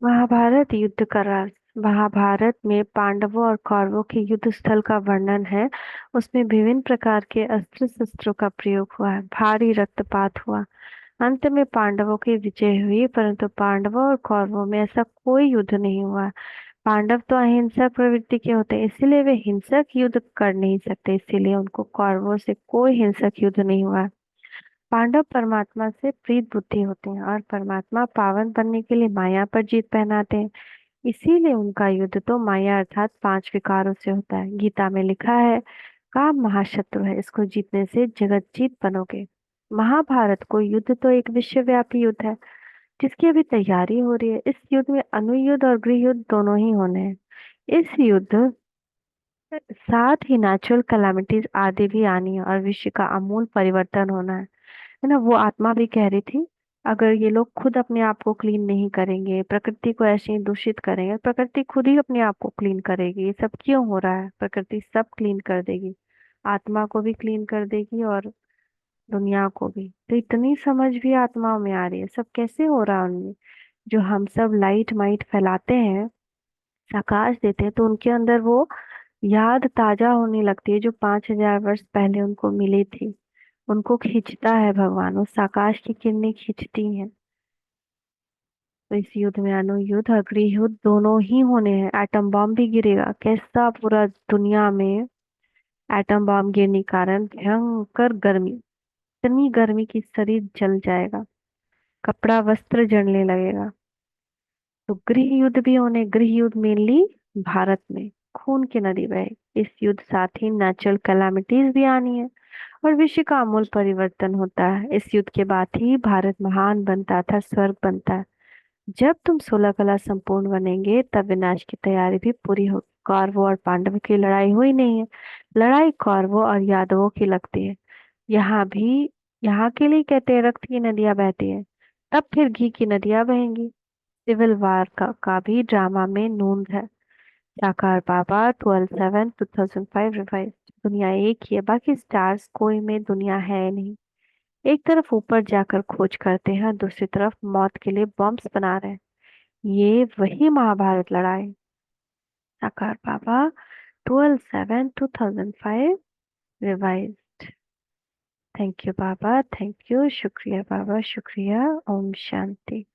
महाभारत युद्ध का रहस्य। महाभारत में पांडवों और कौरवों के युद्ध स्थल का वर्णन है। उसमें विभिन्न प्रकार के अस्त्र शस्त्रों का प्रयोग हुआ है, भारी रक्तपात हुआ। अंत में पांडवों की विजय हुई, परंतु पांडवों और कौरवों में ऐसा कोई युद्ध नहीं हुआ। पांडव तो अहिंसक प्रवृत्ति के होते हैं, इसीलिए वे हिंसक युद्ध कर नहीं सकते, इसीलिए उनको कौरवों से कोई हिंसक युद्ध नहीं हुआ। पांडव परमात्मा से प्रीत बुद्धि होते हैं और परमात्मा पावन बनने के लिए माया पर जीत पहनाते हैं। इसीलिए उनका युद्ध तो माया अर्थात पांच विकारों से होता है। गीता में लिखा है, काम महाशत्रु है, इसको जीतने से जगत जीत बनोगे। महाभारत को युद्ध तो एक विश्वव्यापी युद्ध है जिसकी अभी तैयारी हो रही है। इस युद्ध में अणुयुद्ध और गृह युद्ध दोनों ही होने हैं। इस युद्ध साथ ही नेचुरल कैलामिटीज आदि भी आनी है और विश्व का आमूल परिवर्तन होना है ना। वो आत्मा भी कह रही थी, अगर ये लोग खुद अपने आप को क्लीन नहीं करेंगे, प्रकृति को ऐसे ही दूषित करेंगे, प्रकृति खुद ही अपने आप को क्लीन करेगी। ये सब क्यों हो रहा है? प्रकृति सब क्लीन कर देगी, आत्मा को भी क्लीन कर देगी और दुनिया को भी। तो इतनी समझ भी आत्माओं में आ रही है, सब कैसे हो रहा है उनमें। जो हम सब लाइट माइट फैलाते हैं, प्रकाश देते हैं, तो उनके अंदर वो याद ताजा होने लगती है जो 5,000 वर्ष पहले उनको मिली थी। उनको खींचता है भगवान, उस आकाश की किरणें खींचती हैं। तो इस युद्ध में अणु युद्ध और गृह युद्ध दोनों ही होने हैं। एटम बॉम्ब भी गिरेगा। कैसा पूरा दुनिया में एटम बॉम्ब गिरने के कारण भयंकर गर्मी, इतनी गर्मी की शरीर जल जाएगा, कपड़ा वस्त्र जलने लगेगा। तो गृह युद्ध भी होने। गृह युद्ध मेनली भारत में खून की नदी बहे। इस युद्ध साथ ही नेचुरल कैलामिटीज भी आनी है और विश्व का आमूल परिवर्तन होता है। इस युद्ध के बाद ही भारत महान बनता था, स्वर्ग बनता है। जब तुम 16 कला संपूर्ण बनेंगे तब विनाश की तैयारी भी पूरी होगी। कौरवों और पांडवों की लड़ाई हुई नहीं है, लड़ाई कौरवों और यादवों की लगती है। यहाँ भी, यहाँ के लिए कहते हैं रक्त की नदियां बहती है, तब फिर घी की नदियां बहेंगी। सिविल वार का भी ड्रामा में नूंद है। साकार बाबा 12/7/2005 रिवाइज। दुनिया एक ही है, बाकी स्टार्स कोई में दुनिया है नहीं। एक तरफ ऊपर जाकर खोज करते हैं, दूसरी तरफ मौत के लिए बॉम्ब्स बना रहे हैं। ये वही महाभारत लड़ाई। साकार बाबा 12/7/2005 revise. Thank you Baba, thank you, शुक्रिया बाबा, शुक्रिया। ओम शांति।